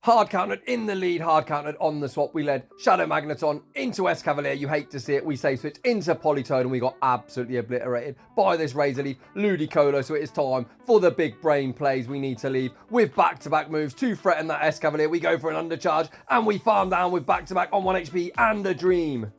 Hard countered in the lead, hard countered on the swap. We led Shadow Magneton into Escavalier. You hate to see it. We say switch into Politoad, and we got absolutely obliterated by this Razor Leaf Ludicolo. So it is time for the big brain plays. We need to leave with back-to-back moves to threaten that Escavalier. We go for an undercharge, and we farm down with back-to-back on 1 HP and a dream.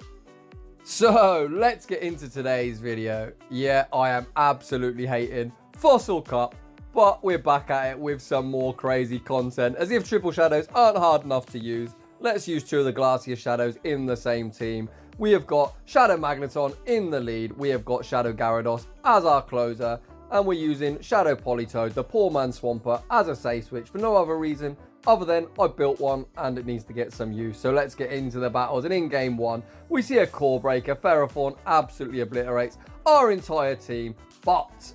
So let's get into today's video. Yeah, I am absolutely hating Fossil Cup. But we're back at it with some more crazy content. As if triple shadows aren't hard enough to use, let's use two of the glassier shadows in the same team. We have got Shadow Magneton in the lead. We have got Shadow Gyarados as our closer. And we're using Shadow Politoad, the poor man Swampert, as a safe switch for no other reason other than I built one and it needs to get some use. So let's get into the battles. And in game one, we see a core breaker. Ferrothorn absolutely obliterates our entire team. But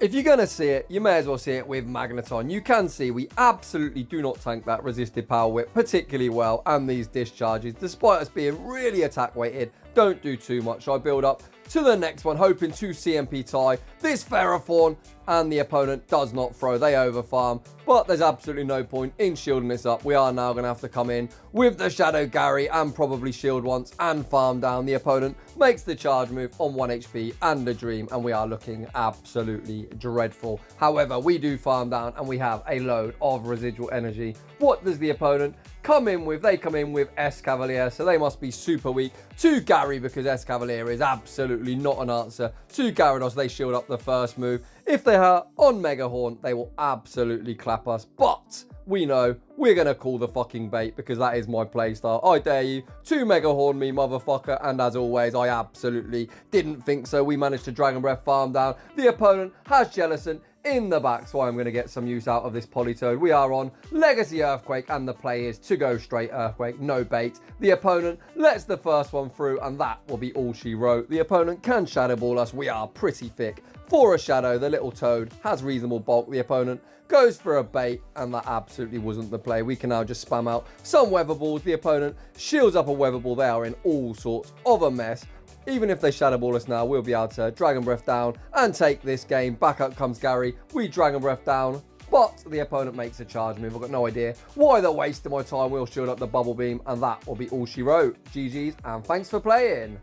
if you're going to see it, you may as well see it with Magneton. You can see we absolutely do not tank that resisted power whip particularly well, and these discharges, despite us being really attack weighted, don't do too much. I build up to the next one, hoping to CMP tie this Ferrothorn, and the opponent does not throw. They overfarm, but there's absolutely no point in shielding this up. We are now going to have to come in with the Shadow Gary and probably shield once and farm down. The opponent makes the charge move on 1 HP and a dream, and we are looking absolutely dreadful. However, we do farm down and we have a load of residual energy. What does the opponent come in with? They come in with Escavalier, so they must be super weak to Gary because Escavalier is absolutely not an answer to Gyarados. They shield up the first move. If they are on Mega Horn, they will absolutely clap us, but we know we're going to call the fucking bait because that is my playstyle. I dare you to Mega Horn me, motherfucker, and as always, I absolutely didn't think so. We managed to Dragon Breath farm down. The opponent has Jelicent in the back, so I'm going to get some use out of this Politoad. We are on Legacy Earthquake, and the play is to go straight Earthquake, no bait. The opponent lets the first one through, and that will be all she wrote. The opponent can Shadow Ball us. We are pretty thick for a Shadow. The little Toad has reasonable bulk. The opponent goes for a bait, and that absolutely wasn't the play. We can now just spam out some Weather Balls. The opponent shields up a Weather Ball. They are in all sorts of a mess. Even if they Shadow Ball us now, we'll be able to Dragon Breath down and take this game. Back up comes Gary. We Dragon Breath down, but the opponent makes a charge move. I've got no idea why they're wasting my time. We'll shield up the Bubble Beam, and that will be all she wrote. GG's, and thanks for playing.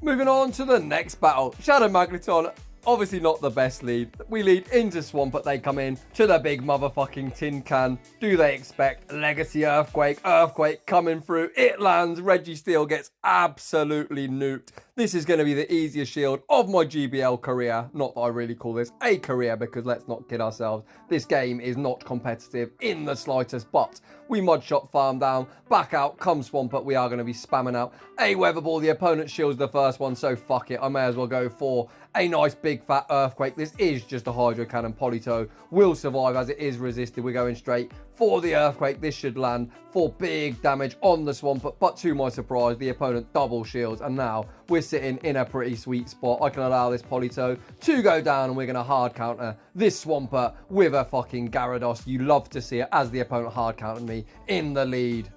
Moving on to the next battle. Shadow Magneton, obviously not the best lead. We lead into Swampert. They come in to the big motherfucking tin can. Do they expect Legacy Earthquake? Earthquake coming through. It lands. Registeel gets absolutely nuked. This is going to be the easiest shield of my GBL career. Not that I really call this a career because let's not kid ourselves. This game is not competitive in the slightest, but we mud shot farm down. Back out comes Swampert. We are going to be spamming out a Weather Ball. The opponent shields the first one, so fuck it. I may as well go for a nice big fat Earthquake. This is just a Hydro Cannon. Politoad will survive as it is resisted. We're going straight for the Earthquake. This should land for big damage on the Swampert, but to my surprise, the opponent double shields, and now we're sitting in a pretty sweet spot. I can allow this Politoad to go down, and we're going to hard counter this Swampert with a fucking Gyarados. You love to see it as the opponent hard countered me in the lead.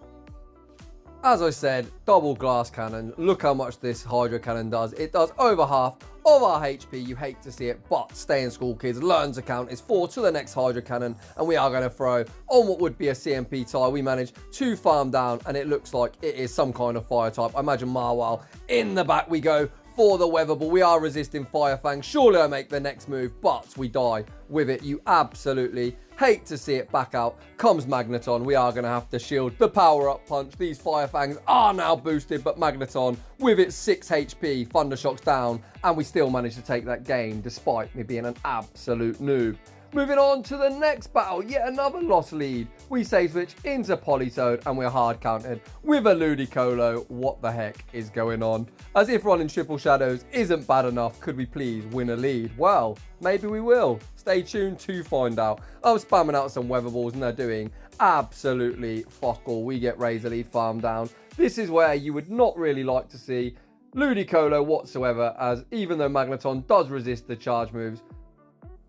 As I said, double glass cannon. Look how much this Hydro Cannon does. It does over half of our HP. You hate to see it, but stay in school, kids. Learn to count is 4 to the next Hydro Cannon, and we are going to throw on what would be a CMP tie. We managed to farm down, and it looks like it is some kind of fire type. I imagine Marwile. In the back we go for the Weather Ball. We are resisting Fire Fang. Surely I make the next move, but we die with it. You absolutely hate to see it. Back out comes Magneton. We are going to have to shield the power-up punch. These Fire Fangs are now boosted, but Magneton, with its 6 HP, thundershock's down, and we still manage to take that game despite me being an absolute noob. Moving on to the next battle, yet another lost lead. We save switch into Politoad, and we're hard countered with a Ludicolo. What the heck is going on? As if running triple shadows isn't bad enough, could we please win a lead? Well, maybe we will. Stay tuned to find out. I'm spamming out some Weather Balls, and they're doing absolutely fuck all. We get Razor Leaf farm down. This is where you would not really like to see Ludicolo whatsoever, as even though Magneton does resist the charge moves,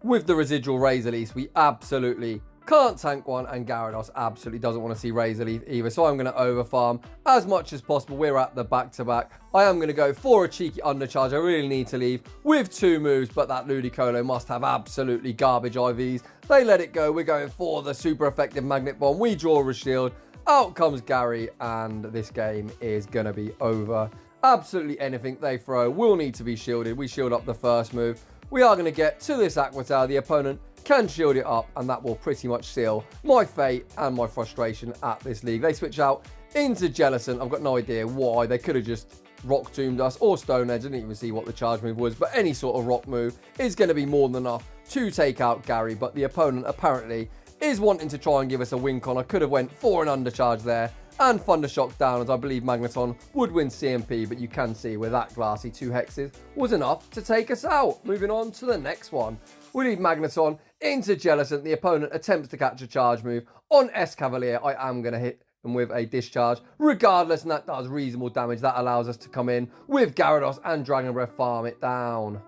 with the residual Razor Leaf, we absolutely can't tank one, and Gyarados absolutely doesn't want to see Razor Leaf either, so I'm going to overfarm as much as possible. We're at the back-to-back. I am going to go for a cheeky undercharge. I really need to leave with 2 moves, but that Ludicolo must have absolutely garbage IVs. They let it go. We're going for the super effective Magnet Bomb. We draw a shield. Out comes Gary, and this game is going to be over. Absolutely anything they throw will need to be shielded. We shield up the first move. We are going to get to this Aqua Tower. The opponent can shield it up, and that will pretty much seal my fate and my frustration at this league. They switch out into Jelicent. I've got no idea why. They could have just Rock Tombed us or Stone Edge. I didn't even see what the charge move was, but any sort of rock move is going to be more than enough to take out Gary. But the opponent apparently is wanting to try and give us a win con. I could have went for an undercharge there and thundershock down, as I believe Magneton would win CMP, but you can see with that glassy 2 hexes was enough to take us out. Moving on to the next one. We lead Magneton into Jelicent. The opponent attempts to catch a charge move on Escavalier. I am going to hit them with a discharge regardless, and that does reasonable damage. That allows us to come in with Gyarados and Dragon Breath, farm it down.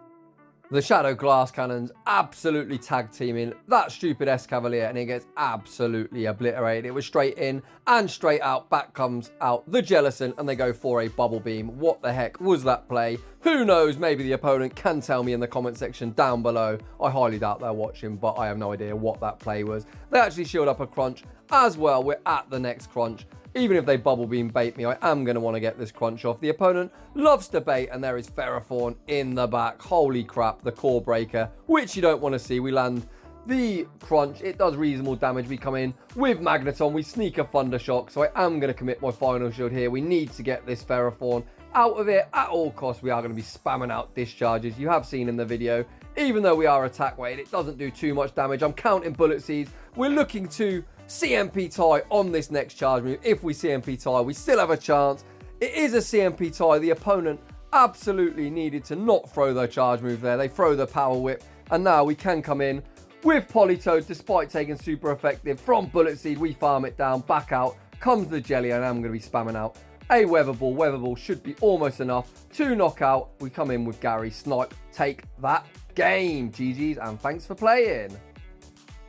The Shadow Glass Cannons absolutely tag teaming that stupid Escavalier, and it gets absolutely obliterated. It was straight in and straight out. Back comes out the Jelicent, and they go for a Bubble Beam. What the heck was that play? Who knows? Maybe the opponent can tell me in the comment section down below. I highly doubt they're watching, but I have no idea what that play was. They actually shield up a crunch as well. We're at the next crunch. Even if they Bubble Beam bait me, I am going to want to get this crunch off. The opponent loves to bait, and there is Ferrothorn in the back. Holy crap, the core breaker, which you don't want to see. We land the crunch. It does reasonable damage. We come in with Magneton. We sneak a Thundershock, so I am going to commit my final shield here. We need to get this Ferrothorn out of it at all costs. We are going to be spamming out discharges. You have seen in the video, even though we are attack weighted, it doesn't do too much damage. I'm counting Bullet Seeds. We're looking to CMP tie on this next charge move. If we CMP tie, we still have a chance. It is a CMP tie. The opponent absolutely needed to not throw their charge move there. They throw the Power Whip, and now we can come in with Politoad. Despite taking super effective from Bullet Seed, we farm it down. Back out comes the Jelly, and I'm going to be spamming out a Weather Ball. Weather Ball should be almost enough to knock out. We come in with Gary. Snipe, take that game. GG's, and thanks for playing.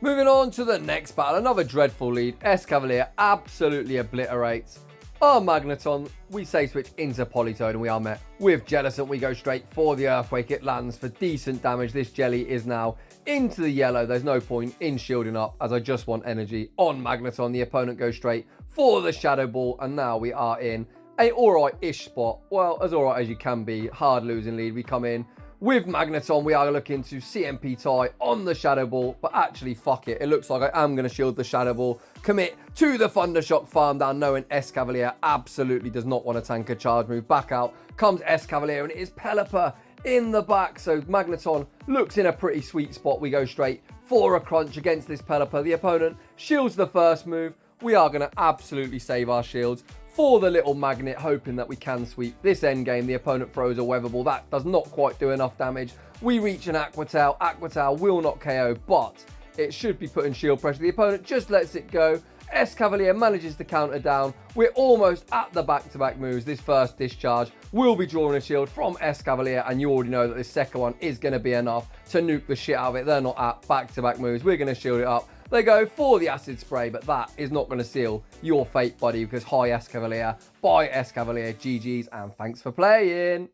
Moving on to the next battle, another dreadful lead. Escavalier absolutely obliterates our Magneton. We say switch into Politoad, and we are met with Jelicent. We go straight for the Earthquake. It lands for decent damage. This Jelly is now into the yellow. There's no point in shielding up, as I just want energy on Magneton. The opponent goes straight for the Shadow Ball, and now we are in a alright-ish spot. Well, as alright as you can be. Hard losing lead. We come in with Magneton. We are looking to CMP tie on the Shadow Ball, but actually, fuck it. It looks like I am going to shield the Shadow Ball, commit to the Thundershock, farm down, knowing Escavalier absolutely does not want to tank a charge move. Back out comes Escavalier, and it is Peliper in the back. So Magneton looks in a pretty sweet spot. We go straight for a crunch against this Peliper. The opponent shields the first move. We are going to absolutely save our shields for the little Magnet, hoping that we can sweep this end game. The opponent throws a Weather Ball. That does not quite do enough damage. We reach an Aqua Tail. Aqua Tail will not KO, but it should be putting shield pressure. The opponent just lets it go. Escavalier manages to counter down. We're almost at the back-to-back moves. This first discharge will be drawing a shield from Escavalier, and you already know that this second one is going to be enough to nuke the shit out of it. They're not at back-to-back moves. We're going to shield it up. They go for the Acid Spray, but that is not going to seal your fate, buddy, because hi Escavalier, bye Escavalier, GG's, and thanks for playing.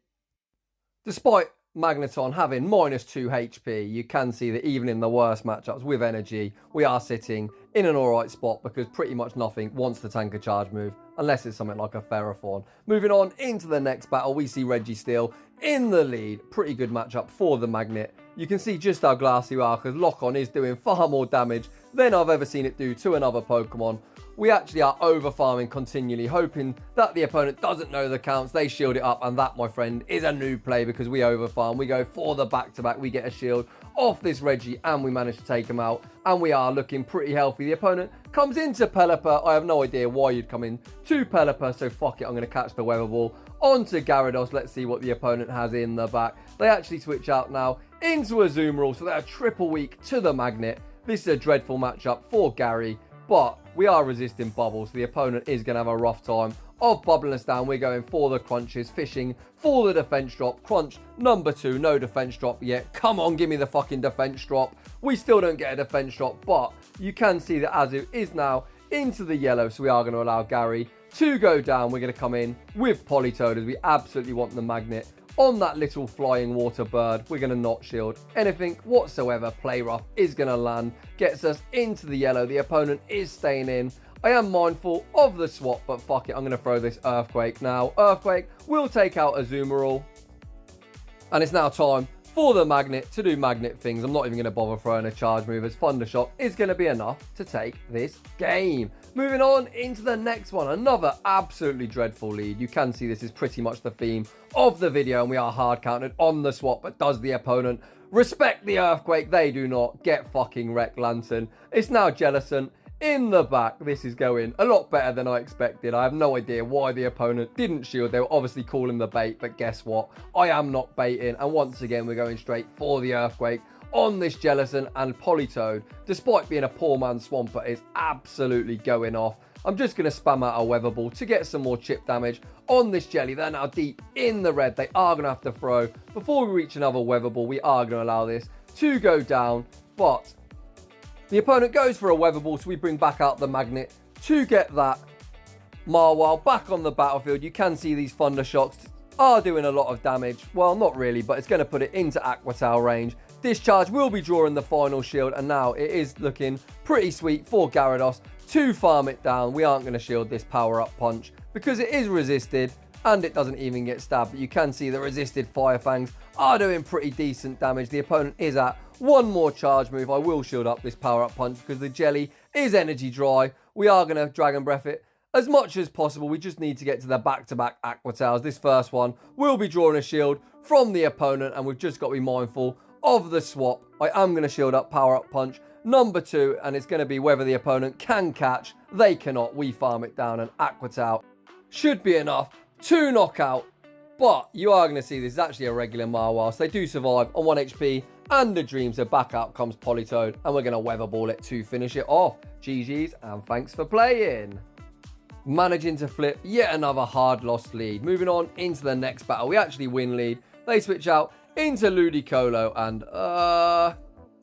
Despite Magneton having -2 HP, you can see that even in the worst matchups with energy, we are sitting in an alright spot, because pretty much nothing wants to tank a charge move, unless it's something like a Ferrothorn. Moving on into the next battle, we see Registeel in the lead. Pretty good matchup for the Magnet. You can see just how glassy we are, because Lock-On is doing far more damage than I've ever seen it do to another Pokemon. We actually are over-farming continually, hoping that the opponent doesn't know the counts. They shield it up, and that, my friend, is a new play, because we over-farm. We go for the back-to-back. We get a shield off this Reggie, and we manage to take him out, and we are looking pretty healthy. The opponent comes into Peliper. I have no idea why you'd come in to Peliper, so fuck it. I'm going to catch the Weather Ball onto Gyarados. Let's see what the opponent has in the back. They actually switch out now into a Azumarill, so they're triple weak to the Magnet. This is a dreadful matchup for Gary, but we are resisting bubbles. The opponent is going to have a rough time of bubbling us down. We're going for the crunches, fishing for the defense drop. Crunch number 2, no defense drop yet. Come on, give me the fucking defense drop. We still don't get a defense drop, but you can see that Azu is now into the yellow, so we are going to allow Gary to go down. We're going to come in with Politoad, as we absolutely want the Magnet on that little flying water bird. We're going to not shield anything whatsoever. Play rough is going to land, gets us into the yellow. The opponent is staying in. I am mindful of the swap, but fuck it, I'm going to throw this Earthquake now. Earthquake will take out Azumarill. And it's now time for the Magnet to do Magnet things. I'm not even going to bother throwing a charge move, as thundershock is going to be enough to take this game. Moving on into the next one, another absolutely dreadful lead. You can see this is pretty much the theme of the video, and we are hard counted on the swap, but does the opponent respect the Earthquake? They do not. Get fucking wrecked, Lantern. It's now Jelicent in the back. This is going a lot better than I expected. I have no idea why the opponent didn't shield. They were obviously calling the bait, but guess what? I am not baiting, and once again, we're going straight for the Earthquake on this Jelicent and Politoad. Despite being a poor man's Swampert, is absolutely going off. I'm just going to spam out a Weather Ball to get some more chip damage on this Jelly. They're now deep in the red. They are going to have to throw. Before we reach another Weather Ball, we are going to allow this to go down, but the opponent goes for a Weather Ball, so we bring back out the Magnet to get that Marwile back on the battlefield. You can see these Thundershocks are doing a lot of damage. Well, not really, but it's going to put it into Aqua Tail range. Discharge will be drawing the final shield, and now it is looking pretty sweet for Gyarados to farm it down. We aren't going to shield this power-up punch because it is resisted, and it doesn't even get stabbed. But you can see the resisted Fire Fangs are doing pretty decent damage. The opponent is at one more charge move. I will shield up this power-up punch because the Jelly is energy dry. We are going to Dragon Breath it as much as possible. We just need to get to the back-to-back Aqua Tails. This first one will be drawing a shield from the opponent, and we've just got to be mindful of the swap. I am going to shield up power-up punch number 2, and it's going to be whether the opponent can catch. They cannot. We farm it down, and Aqua Tail should be enough to knock out. But you are going to see this is actually a regular Marwile, so they do survive on 1 HP and the dream. So back out comes Politoad, and we're going to Weather Ball it to finish it off. GG's, and thanks for playing. Managing to flip yet another hard lost lead. Moving on into the next battle, we actually win lead. They switch out into Ludicolo, and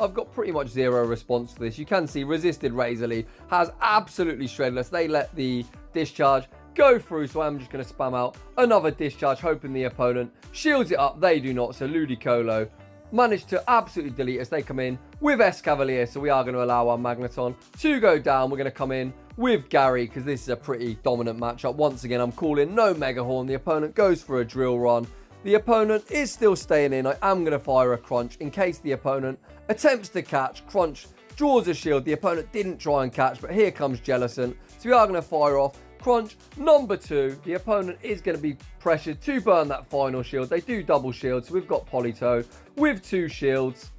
I've got pretty much zero response to this. You can see resisted Razor Leaf has absolutely shredded us. They let the discharge go through, so I'm just going to spam out another discharge, hoping the opponent shields it up. They do not, so Ludicolo managed to absolutely delete us. They come in with Escavalier, so we are going to allow our Magneton to go down. We're going to come in with Gary because this is a pretty dominant matchup. Once again, I'm calling no Mega Horn. The opponent goes for a Drill Run. The opponent is still staying in. I am going to fire a Crunch in case the opponent attempts to catch. Crunch draws a shield. The opponent didn't try and catch, but here comes Jelicent. So we are going to fire off Crunch number 2. The opponent is going to be pressured to burn that final shield. They do double shield, so we've got Politoad with 2 shields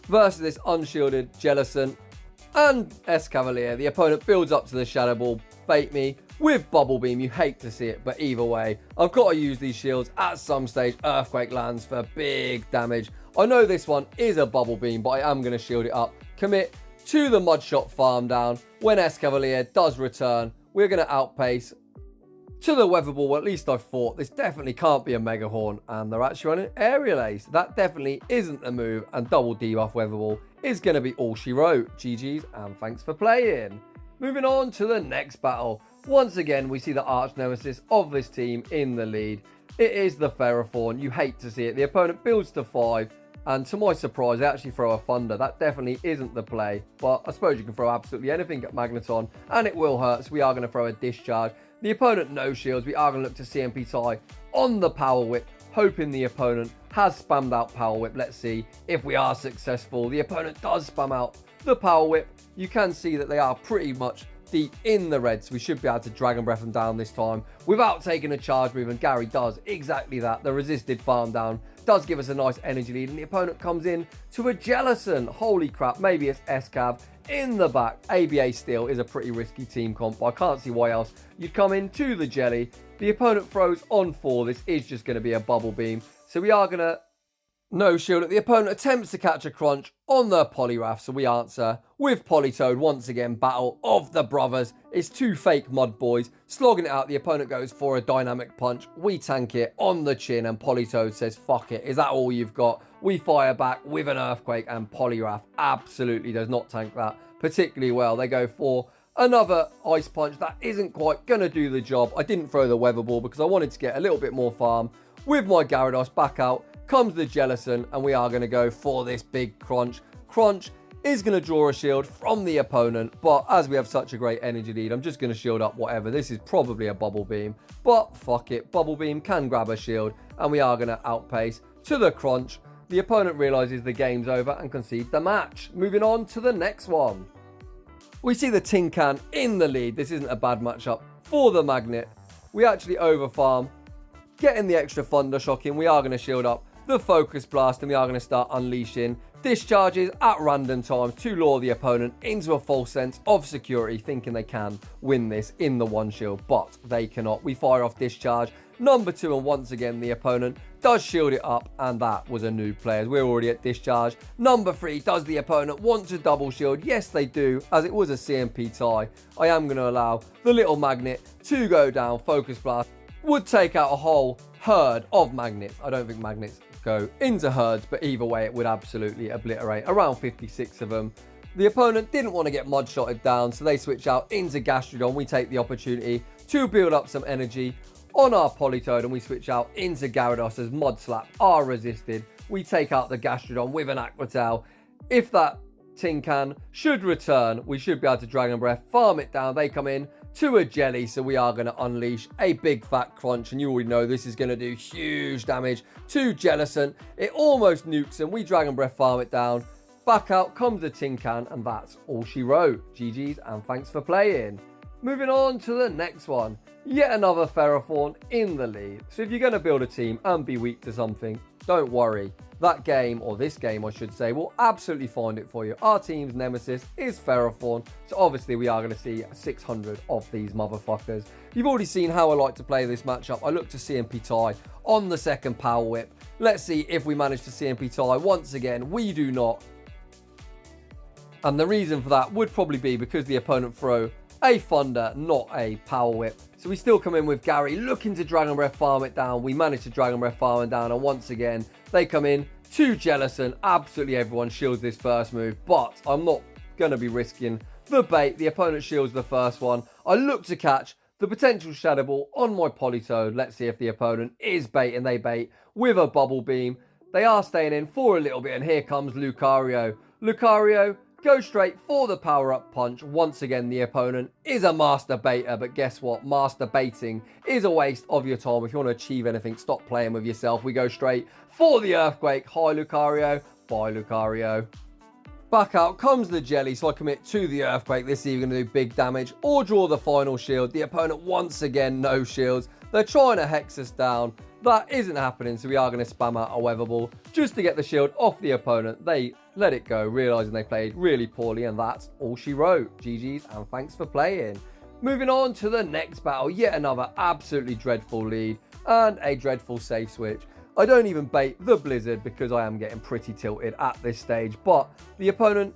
versus this unshielded Jelicent and Escavalier. The opponent builds up to the Shadow Ball, bait me with Bubble Beam. You hate to see it, but either way, I've got to use these shields at some stage. Earthquake lands for big damage. I know this one is a Bubble Beam, but I am going to shield it up. Commit to the Mud Shot farm down. When Escavalier does return, we're going to outpace to the Weather Ball. Well, at least I thought. This definitely can't be a Mega Horn, and they're actually running Aerial Ace. That definitely isn't the move, and double debuff Weather Ball is going to be all she wrote. GG's, and thanks for playing. Moving on to the next battle. Once again, we see the arch nemesis of this team in the lead. It is the Ferrothorn. You hate to see it. The opponent builds to 5, and to my surprise, they actually throw a Thunder. That definitely isn't the play, but I suppose you can throw absolutely anything at Magneton, and it will hurt, so we are going to throw a Discharge. The opponent no shields. We are going to look to CMP tie on the Power Whip, hoping the opponent has spammed out Power Whip. Let's see if we are successful. The opponent does spam out the Power Whip. You can see that they are pretty much deep in the red, so we should be able to Dragon Breath them down this time without taking a charge move, and Gary does exactly that. The resisted farm down does give us a nice energy lead, and the opponent comes in to a Jelicent. Holy crap, maybe it's Escav in the back. ABA Steel is a pretty risky team comp, but I can't see why else you'd come into the Jelly. The opponent throws on 4. This is just going to be a Bubble Beam, so we are going to no shield it. The opponent attempts to catch a Crunch on the Poliwrath, so we answer with Politoad. Once again, battle of the brothers. It's 2 fake mud boys slogging it out. The opponent goes for a dynamic punch. We tank it on the chin, and Politoad says, fuck it. Is that all you've got? We fire back with an Earthquake, and Poliwrath absolutely does not tank that particularly well. They go for another Ice Punch. That isn't quite going to do the job. I didn't throw the Weather Ball because I wanted to get a little bit more farm with my Gyarados. Back out comes the Jelicent, and we are going to go for this big crunch. Crunch is going to draw a shield from the opponent, but as we have such a great energy lead, I'm just going to shield up whatever. This is probably a bubble beam, but fuck it, bubble beam can grab a shield, and we are going to outpace to the crunch. The opponent realizes the game's over and concede the match. Moving on to the next one. We see the tin can in the lead. This isn't a bad matchup for the Magnet. We actually overfarm, getting the extra thundershock in. We are going to shield up the focus blast, and we are going to start unleashing discharges at random times to lure the opponent into a false sense of security, thinking they can win this in the one shield, but they cannot. We fire off discharge number 2, and once again the opponent does shield it up, and that was a new player. We're already at discharge number 3. Does the opponent want to double shield? Yes, they do, as it was a CMP tie. I am going to allow the little Magnet to go down. Focus blast would take out a whole herd of Magnets. I don't think Magnets go into herds, but either way it would absolutely obliterate around 56 of them. The opponent didn't want to get mud shotted down, so they switch out into Gastrodon. We take the opportunity to build up some energy on our Politoad, and we switch out into Gyarados as Mud Slap are resisted. We take out the Gastrodon with an Aqua Tail. If that tin can should return, we should be able to Dragon Breath, farm it down. They come in to a Jelly, so we are going to unleash a big fat crunch, and you already know this is going to do huge damage to Jelicent. It almost nukes him. We Dragon Breath, farm it down. Back out comes the tin can, and that's all she wrote. GG's and thanks for playing. Moving on to the next one. Yet another Ferrothorn in the lead. So if you're going to build a team and be weak to something, don't worry. That game, or this game I should say, will absolutely find it for you. Our team's nemesis is Ferrothorn, so obviously we are going to see 600 of these motherfuckers. You've already seen how I like to play this matchup. I look to CMP tie on the second Power Whip. Let's see if we manage to CMP tie. Once again, we do not. And the reason for that would probably be because the opponent throw a Thunder, not a Power Whip. So we still come in with Gary looking to Dragon Breath, farm it down. We manage to Dragon Breath, farm it down, and once again they come in to Jelicent. Absolutely everyone shields this first move, but I'm not going to be risking the bait. The opponent shields the first one. I look to catch the potential Shadow Ball on my Politoad. Let's see if the opponent is baiting. They bait with a Bubble Beam. They are staying in for a little bit, and here comes Lucario. Lucario go straight for the power-up punch. Once again, the opponent is a master baiter, but guess what? Master baiting is a waste of your time. If you want to achieve anything, stop playing with yourself. We go straight for the Earthquake. Hi, Lucario. Bye, Lucario. Back out comes the Jelly, so I commit to the Earthquake. This is either going to do big damage or draw the final shield. The opponent, once again, no shields. They're trying to hex us down. That isn't happening, so we are going to spam out a Weather Ball just to get the shield off the opponent. They let it go, realizing they played really poorly, and that's all she wrote. GG's and thanks for playing. Moving on to the next battle, yet another absolutely dreadful lead and a dreadful safe switch. I don't even bait the Blizzard because I am getting pretty tilted at this stage, but the opponent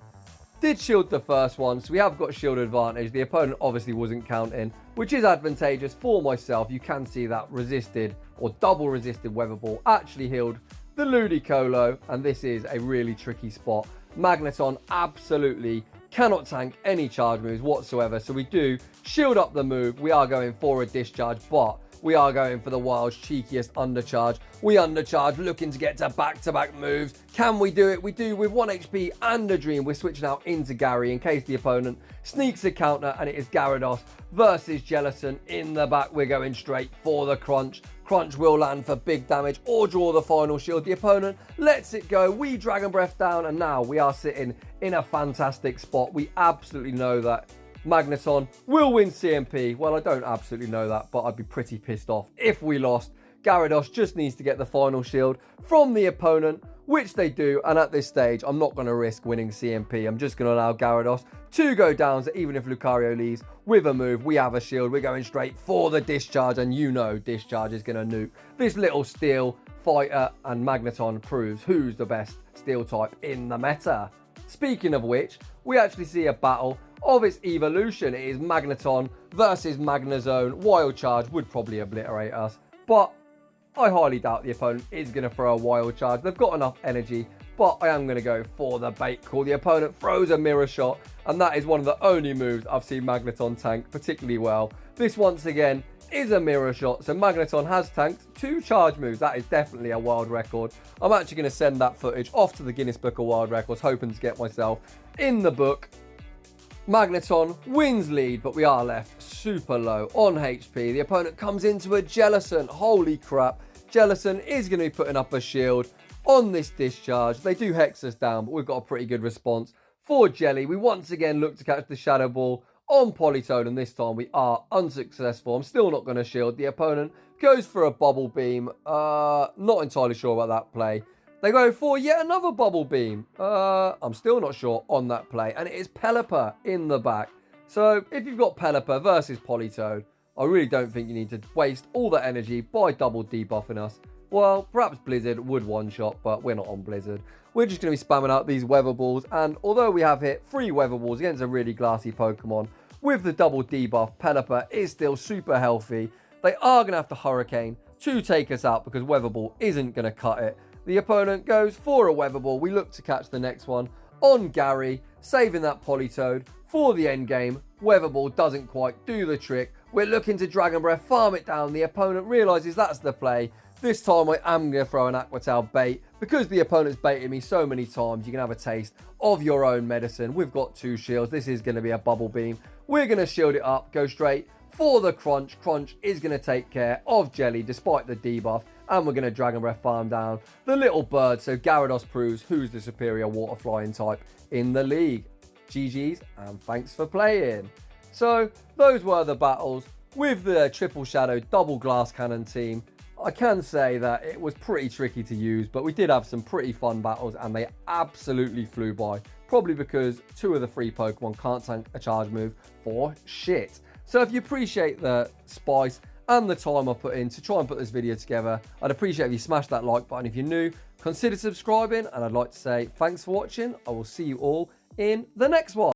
did shield the first one, so we have got shield advantage. The opponent obviously wasn't counting, which is advantageous for myself. You can see that resisted or double resisted Weather Ball actually healed the Ludicolo, and this is a really tricky spot. Magneton absolutely cannot tank any charge moves whatsoever, so we do shield up the move. We are going for a discharge, but we are going for the wild's cheekiest undercharge. We undercharge, looking to get to back-to-back moves. Can we do it? We do with 1 HP and a Dream. We're switching out into Gary in case the opponent sneaks a counter, and it is Gyarados versus Jelicent in the back. We're going straight for the crunch. Crunch will land for big damage or draw the final shield. The opponent lets it go. We Dragon Breath down, and now we are sitting in a fantastic spot. We absolutely know that Magneton will win CMP. Well, I don't absolutely know that, but I'd be pretty pissed off if we lost. Gyarados just needs to get the final shield from the opponent, which they do, and at this stage, I'm not going to risk winning CMP. I'm just going to allow Gyarados to go down, so even if Lucario leaves with a move, we have a shield. We're going straight for the discharge, and you know discharge is going to nuke this little steel fighter, and Magneton proves who's the best steel type in the meta. Speaking of which, we actually see a battle of its evolution. It is Magneton versus Magnezone. Wild Charge would probably obliterate us, but I highly doubt the opponent is going to throw a Wild Charge. They've got enough energy, but I am going to go for the bait call. The opponent throws a Mirror Shot, and that is one of the only moves I've seen Magneton tank particularly well. This once again is a mirror shot, so Magneton has tanked 2 charge moves. That is definitely a world record. I'm actually going to send that footage off to the Guinness Book of World Records, hoping to get myself in the book. Magneton wins lead, but we are left super low on HP. The opponent comes into a Jelicent. Holy crap. Jelicent is going to be putting up a shield on this discharge. They do hex us down, but we've got a pretty good response for Jelly. We once again look to catch the Shadow Ball on Politoad, and this time we are unsuccessful. I'm still not going to shield. The opponent goes for a Bubble Beam. Not entirely sure about that play. They go for yet another Bubble Beam. I'm still not sure on that play. And it is Peliper in the back. So if you've got Peliper versus Politoad, I really don't think you need to waste all that energy by double debuffing us. Well, perhaps Blizzard would one-shot, but we're not on Blizzard. We're just going to be spamming out these Weather Balls. And although we have hit 3 Weather Balls against a really glassy Pokemon, with the double debuff, Peliper is still super healthy. They are going to have to Hurricane to take us out because Weather Ball isn't going to cut it. The opponent goes for a Weather Ball. We look to catch the next one on Gary, saving that Politoad for the end game. Weather Ball doesn't quite do the trick. We're looking to Dragon Breath, farm it down. The opponent realizes that's the play. This time I am going to throw an Aqua Tail bait because the opponent's baited me so many times. You can have a taste of your own medicine. We've got 2 shields. This is going to be a Bubble Beam. We're going to shield it up, go straight for the Crunch. Crunch is going to take care of Jelly despite the debuff. And we're going to Dragon Breath farm down the little bird. So Gyarados proves who's the superior water flying type in the league. GG's and thanks for playing. So those were the battles with the Triple Shadow Double Glass Cannon team. I can say that it was pretty tricky to use, but we did have some pretty fun battles and they absolutely flew by. Probably because 2 of the 3 Pokemon can't tank a charge move for shit. So if you appreciate the spice and the time I put in to try and put this video together, I'd appreciate if you smash that like button. If you're new, consider subscribing, and I'd like to say thanks for watching. I will see you all in the next one.